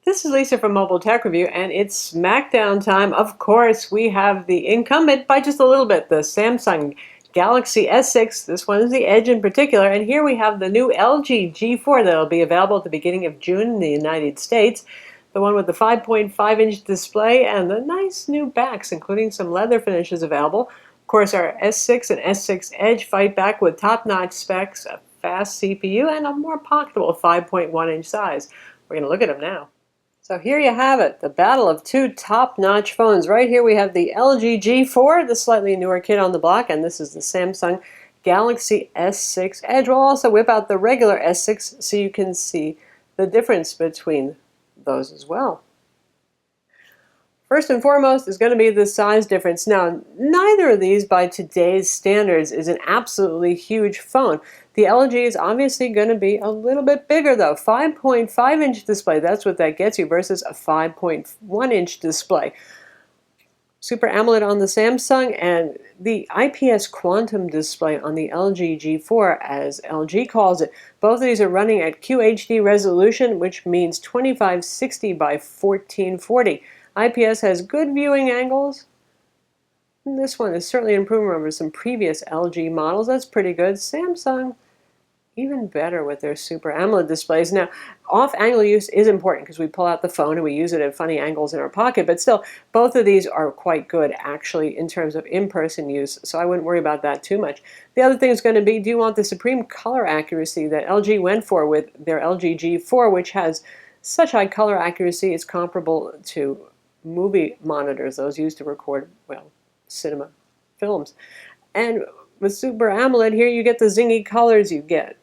This is Lisa from Mobile Tech Review, and it's Smackdown time. Of course, we have the incumbent by just a little bit, the Samsung Galaxy S6. This one is the Edge in particular, and here we have the new LG G4 that will be available at the beginning of June in the United States. The one with the 5.5-inch display and the nice new backs, including some leather finishes available. Of course, our S6 and S6 Edge fight back with top-notch specs, a fast CPU, and a more pocketable 5.1-inch size. We're going to look at them now. So here you have it, the battle of two top-notch phones. Right here we have the LG G4, the slightly newer kid on the block, and this is the Samsung Galaxy S6 Edge. We'll also whip out the regular S6 so you can see the difference between those as well. First and foremost is going to be the size difference. Now, neither of these by today's standards is an absolutely huge phone. The LG is obviously going to be a little bit bigger though. 5.5-inch display, that's what that gets you versus a 5.1-inch display. Super AMOLED on the Samsung and the IPS quantum display on the LG G4, as LG calls it. Both of these are running at QHD resolution, which means 2560 by 1440. IPS has good viewing angles. And this one is certainly an improvement over some previous LG models. That's pretty good. Samsung, even better with their Super AMOLED displays. Now, off-angle use is important because we pull out the phone and we use it at funny angles in our pocket, but still, both of these are quite good actually in terms of in-person use, so I wouldn't worry about that too much. The other thing is going to be, do you want the supreme color accuracy that LG went for with their LG G4, which has such high color accuracy, it's comparable to movie monitors, those used to record, well, cinema films. And with Super AMOLED here, you get the zingy colors, you get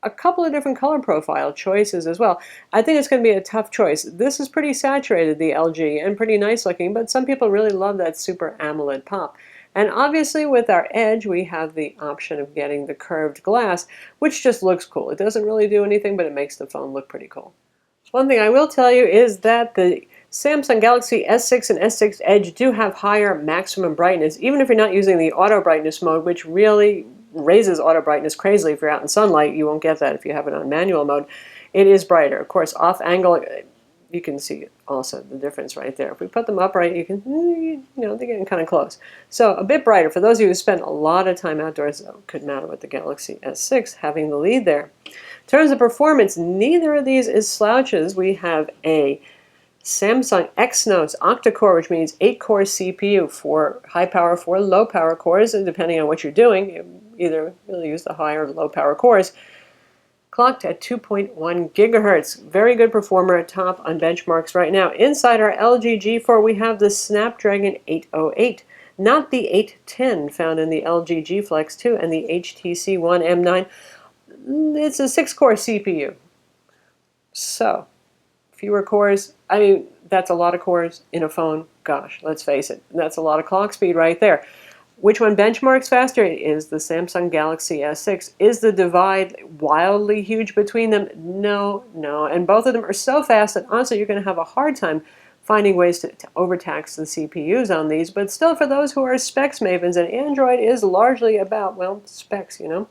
a couple of different color profile choices as well. I think it's going to be a tough choice. This is pretty saturated, the LG, and pretty nice looking, but some people really love that Super AMOLED pop. And obviously with our Edge, we have the option of getting the curved glass, which just looks cool. It doesn't really do anything, but it makes the phone look pretty cool. One thing I will tell you is that the Samsung Galaxy S6 and S6 Edge do have higher maximum brightness, even if you're not using the auto brightness mode, which really raises auto brightness crazily. If you're out in sunlight, you won't get that if you have it on manual mode. It is brighter. Of course, off angle, you can see also the difference right there. If we put them upright, you can, they're getting kind of close. So a bit brighter. For those of you who spend a lot of time outdoors, though, it could matter with the Galaxy S6 having the lead there. In terms of performance, neither of these is slouches. We have a Samsung Exynos octa-core, which means 8-core CPU, for high power, 4 low power cores, and depending on what you're doing, you either really use the high or low power cores. Clocked at 2.1 gigahertz. Very good performer at top on benchmarks right now. Inside our LG G4, we have the Snapdragon 808, not the 810 found in the LG G Flex 2 and the HTC One M9. It's a 6-core CPU. So, fewer cores. I mean, that's a lot of cores in a phone. Gosh, let's face it. That's a lot of clock speed right there. Which one benchmarks faster? It is the Samsung Galaxy S6. Is the divide wildly huge between them? No, no. And both of them are so fast that honestly you're going to have a hard time finding ways to overtax the CPUs on these. But still, for those who are specs mavens, and Android is largely about, well, specs, you know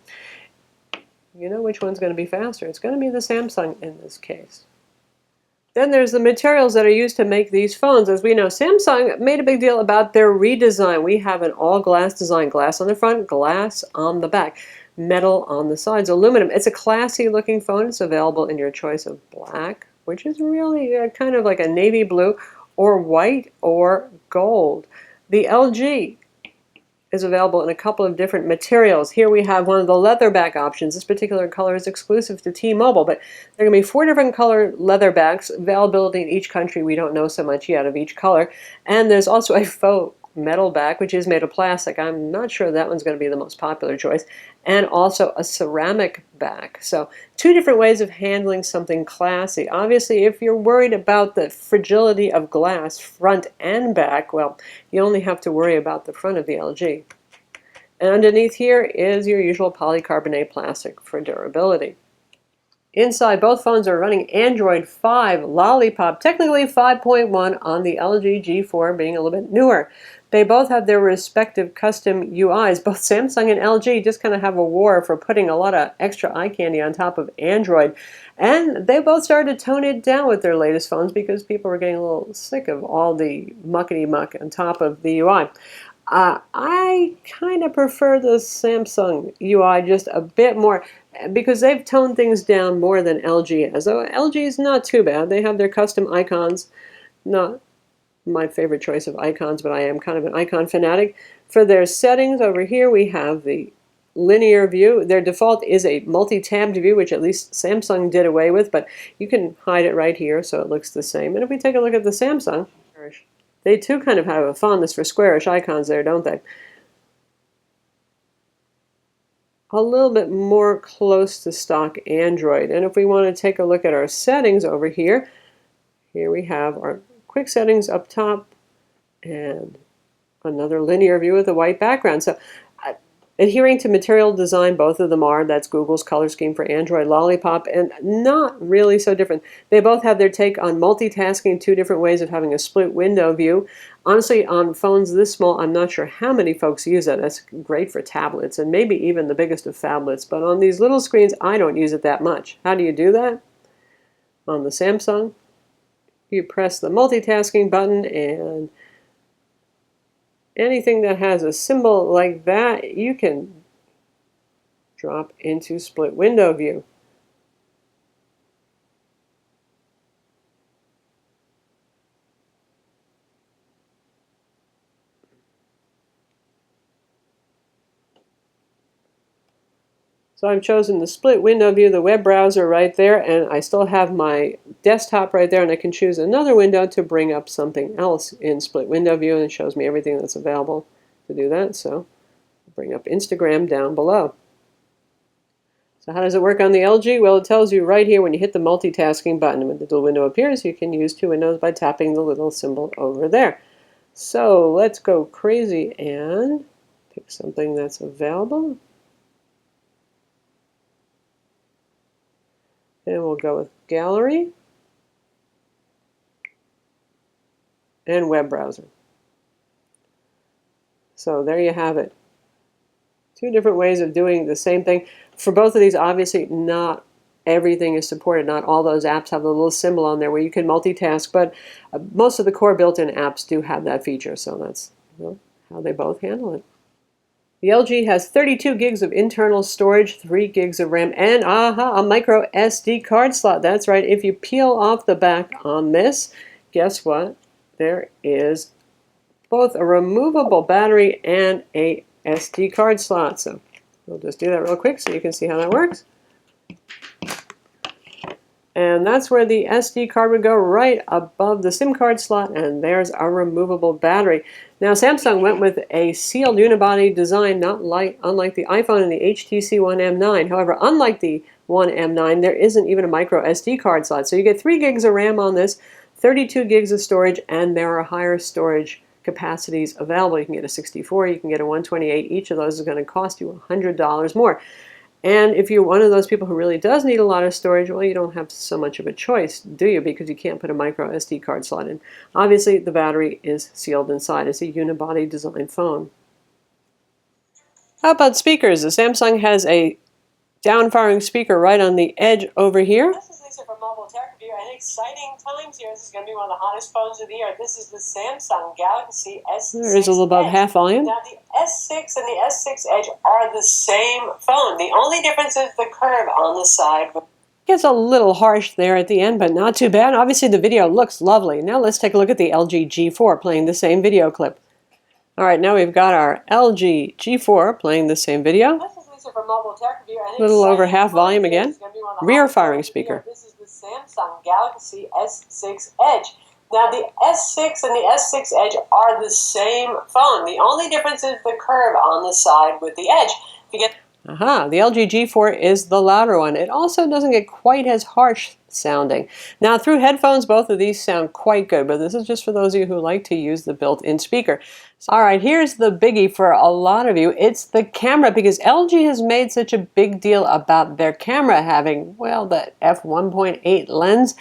which one's going to be faster. It's going to be the Samsung in this case. Then there's the materials that are used to make these phones. As we know, Samsung made a big deal about their redesign. We have an all-glass design, glass on the front, glass on the back, metal on the sides, aluminum. It's a classy-looking phone. It's available in your choice of black, which is really kind of like a navy blue, or white, or gold. The LG is available in a couple of different materials. Here we have one of the leather back options. This particular color is exclusive to T-Mobile, but there are going to be 4 different color leather backs. Availability in each country, we don't know so much yet of each color. And there's also a faux metal back, which is made of plastic. I'm not sure that one's going to be the most popular choice. And also a ceramic back. So 2 different ways of handling something classy. Obviously, if you're worried about the fragility of glass front and back, well, you only have to worry about the front of the LG. And underneath here is your usual polycarbonate plastic for durability. Inside, both phones are running Android 5 Lollipop, technically 5.1 on the LG G4 being a little bit newer. They both have their respective custom UIs. Both Samsung and LG just kind of have a war for putting a lot of extra eye candy on top of Android. And they both started to tone it down with their latest phones because people were getting a little sick of all the muckety-muck on top of the UI. I kind of prefer the Samsung UI just a bit more because they've toned things down more than LG has. So LG is not too bad. They have their custom icons. Not my favorite choice of icons, but I am kind of an icon fanatic. For their settings over here, we have the linear view. Their default is a multi-tabbed view, which at least Samsung did away with, but you can hide it right here so it looks the same. And if we take a look at the Samsung, they too kind of have a fondness for squarish icons there, don't they? A little bit more close to stock Android. And if we want to take a look at our settings over here, here we have our quick settings up top and another linear view with a white background. So adhering to material design, both of them are. That's Google's color scheme for Android Lollipop, and not really so different. They both have their take on multitasking, two different ways of having a split window view. Honestly, on phones this small, I'm not sure how many folks use it. That's great for tablets and maybe even the biggest of phablets, but on these little screens, I don't use it that much. How do you do that? On the Samsung, you press the multitasking button, and anything that has a symbol like that, you can drop into split window view. So I've chosen the split window view, the web browser right there, and I still have my desktop right there, and I can choose another window to bring up something else in split window view, and it shows me everything that's available to do that. So I'll bring up Instagram down below. So how does it work on the LG? Well, it tells you right here when you hit the multitasking button. When the little window appears, you can use two windows by tapping the little symbol over there. So let's go crazy and pick something that's available. And we'll go with Gallery and Web Browser. So there you have it. Two different ways of doing the same thing. For both of these, obviously, not everything is supported. Not all those apps have a little symbol on there where you can multitask, but most of the core built-in apps do have that feature. So that's how they both handle it. The LG has 32 gigs of internal storage, 3 gigs of RAM, and a micro SD card slot. That's right. If you peel off the back on this, guess what? There is both a removable battery and a SD card slot. So we'll just do that real quick so you can see how that works. And that's where the SD card would go, right above the SIM card slot, and there's our removable battery. Now, Samsung went with a sealed unibody design, unlike the iPhone and the HTC One M9. However, unlike the One M9, there isn't even a micro SD card slot. So you get 3 gigs of RAM on this, 32 gigs of storage, and there are higher storage capacities available. You can get a 64, you can get a 128. Each of those is going to cost you $100 more. And if you're one of those people who really does need a lot of storage, well, you don't have so much of a choice, do you? Because you can't put a micro SD card slot in. Obviously, the battery is sealed inside. It's a unibody design phone. How about speakers? The Samsung has a down-firing speaker right on the edge over here. This is Lisa from Mobile Tech Review, and exciting times here. This is going to be one of the hottest phones of the year. This is the Samsung Galaxy S6 There is a little above half volume. Now, the S6 and the S6 Edge are the same phone. The only difference is the curve on the side. Gets a little harsh there at the end, but not too bad. Obviously, the video looks lovely. Now let's take a look at the LG G4 playing the same video clip. All right, now we've got our LG G4 playing the same video. For Mobile Tech Review, A little over half volume again. Rear firing speaker. This is the Samsung Galaxy S6 Edge. Now, the S6 and the S6 Edge are the same phone. The only difference is the curve on the side with the Edge. If you get the LG G4 is the louder one. It also doesn't get quite as harsh sounding. Now, through headphones, both of these sound quite good, but this is just for those of you who like to use the built-in speaker. All right, here's the biggie for a lot of you. It's the camera, because LG has made such a big deal about their camera having, well, the f1.8 lens.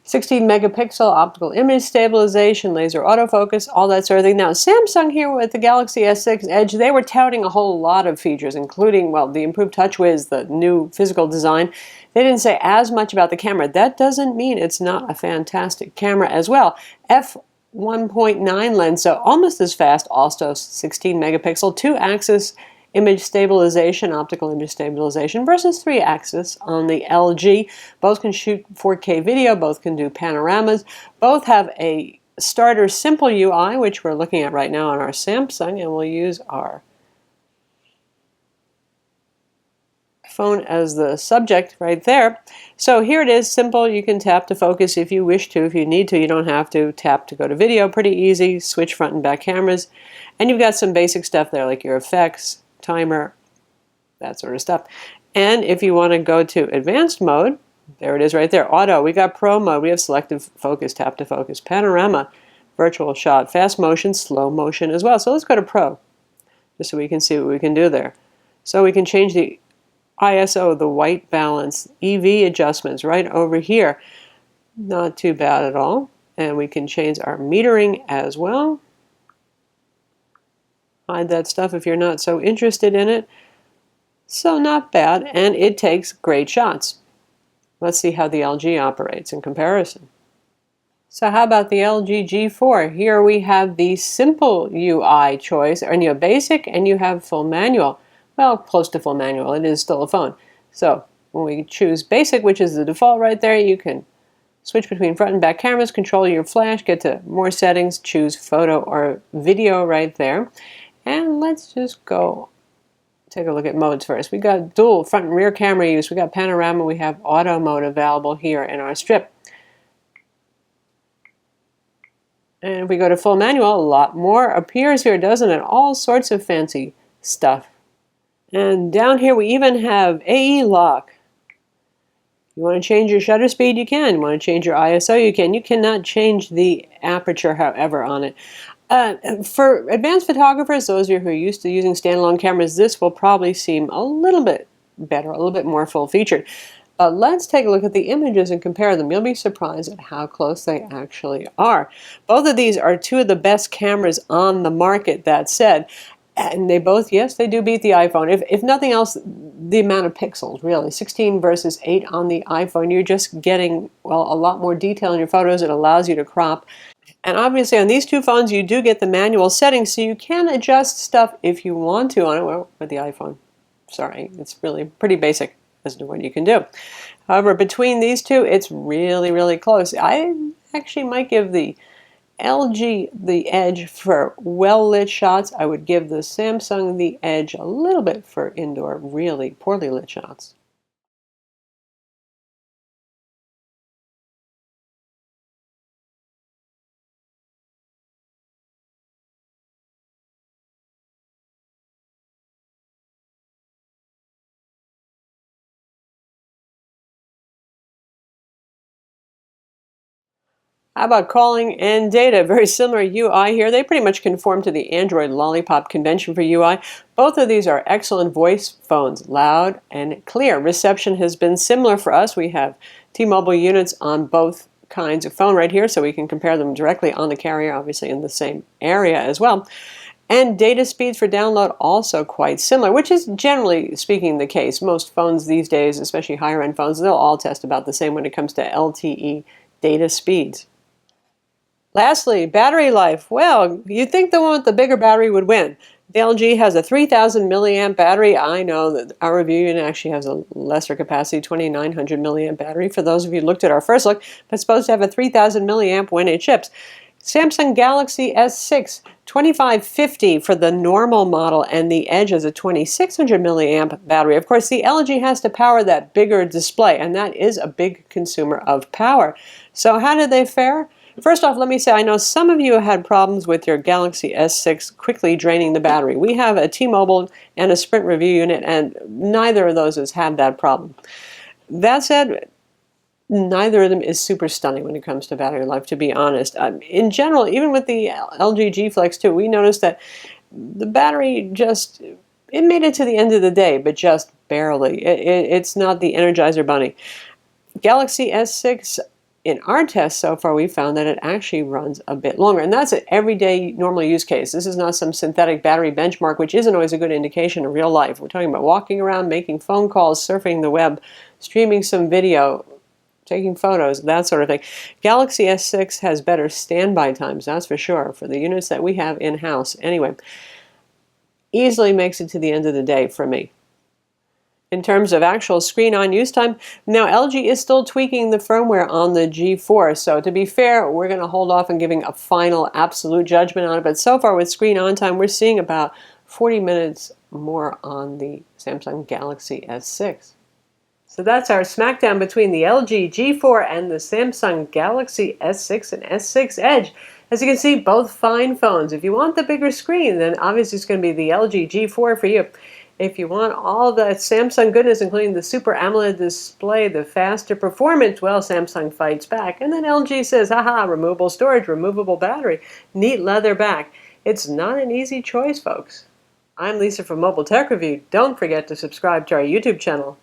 16 megapixel optical image stabilization, laser autofocus, all that sort of thing. Now, Samsung here with the Galaxy S6 Edge, they were touting a whole lot of features, including, well, the improved TouchWiz, the new physical design. They didn't say as much about the camera. That doesn't mean it's not a fantastic camera as well. F1.9 lens, so almost as fast, also 16 megapixel, 2-axis image stabilization, optical image stabilization, versus 3-axis on the LG. Both can shoot 4K video, both can do panoramas, both have a starter simple UI, which we're looking at right now on our Samsung, and we'll use our phone as the subject right there. So here it is, simple. You can tap to focus if you wish to. If you need to, you don't have to. Tap to go to video, pretty easy. Switch front and back cameras. And you've got some basic stuff there, like your effects, timer, that sort of stuff. And if you want to go to advanced mode, there it is right there, auto. We got pro mode, we have selective focus, tap to focus, panorama, virtual shot, fast motion, slow motion as well. So let's go to pro, just so we can see what we can do there. So we can change the ISO, the white balance, EV adjustments right over here. Not too bad at all. And we can change our metering as well. Hide that stuff if you're not so interested in it. So not bad, and it takes great shots. Let's see how the LG operates in comparison. So how about the LG G4? Here we have the simple UI choice, and you have basic and you have full manual. Well, close to full manual, it is still a phone. So when we choose basic, which is the default right there, you can switch between front and back cameras, control your flash, get to more settings, choose photo or video right there. And let's just go take a look at modes first. We got dual front and rear camera use. We got panorama. We have auto mode available here in our strip. And if we go to full manual, a lot more appears here, doesn't it? All sorts of fancy stuff. And down here we even have AE lock. You want to change your shutter speed? You can. You want to change your ISO? You can. You cannot change the aperture, however, on it. For advanced photographers, those of you who are used to using standalone cameras, this will probably seem a little bit better, a little bit more full-featured. But let's take a look at the images and compare them. You'll be surprised at how close they actually are. Both of these are two of the best cameras on the market, that said. And they both, yes, they do beat the iPhone. If nothing else, the amount of pixels, really. 16 versus 8 on the iPhone. You're just getting, well, a lot more detail in your photos. It allows you to crop. And obviously on these two phones you do get the manual settings, so you can adjust stuff if you want to on it. Well, with the iPhone, sorry, it's really pretty basic as to what you can do. However, between these two, it's really, really close. I actually might give the LG the edge for well-lit shots. I would give the Samsung the edge a little bit for indoor, really poorly lit shots. How about calling and data? Very similar UI here. They pretty much conform to the Android Lollipop convention for UI. Both of these are excellent voice phones, loud and clear. Reception has been similar for us. We have T-Mobile units on both kinds of phone right here, so we can compare them directly on the carrier, obviously in the same area as well. And data speeds for download also quite similar, which is generally speaking the case. Most phones these days, especially higher-end phones, they'll all test about the same when it comes to LTE data speeds. Lastly, battery life. Well, you'd think the one with the bigger battery would win. The LG has a 3,000 milliamp battery. I know that our review unit actually has a lesser capacity, 2,900 milliamp battery. For those of you who looked at our first look, but it's supposed to have a 3,000 milliamp when it ships. Samsung Galaxy S6, 2550 for the normal model, and the Edge has a 2,600 milliamp battery. Of course, the LG has to power that bigger display, and that is a big consumer of power. So how did they fare? First off, let me say, I know some of you had problems with your Galaxy S6 quickly draining the battery. We have a T-Mobile and a Sprint review unit, and neither of those has had that problem. That said, neither of them is super stunning when it comes to battery life, to be honest. In general, even with the LG G Flex 2, we noticed that the battery just, it made it to the end of the day, but just barely. It's not the Energizer Bunny. Galaxy S6, in our tests so far, we found that it actually runs a bit longer. And that's an everyday normal use case. This is not some synthetic battery benchmark, which isn't always a good indication of real life. We're talking about walking around, making phone calls, surfing the web, streaming some video, taking photos, that sort of thing. Galaxy S6 has better standby times, that's for sure, for the units that we have in-house. Anyway, easily makes it to the end of the day for me. In terms of actual screen-on use time, now LG is still tweaking the firmware on the G4, so to be fair, we're going to hold off on giving a final absolute judgment on it, but so far with screen-on time, we're seeing about 40 minutes more on the Samsung Galaxy S6. So that's our smackdown between the LG G4 and the Samsung Galaxy S6 and S6 Edge. As you can see, both fine phones. If you want the bigger screen, then obviously it's going to be the LG G4 for you. If you want all the Samsung goodness, including the Super AMOLED display, the faster performance, well, Samsung fights back. And then LG says, haha, removable storage, removable battery, neat leather back. It's not an easy choice, folks. I'm Lisa from Mobile Tech Review. Don't forget to subscribe to our YouTube channel.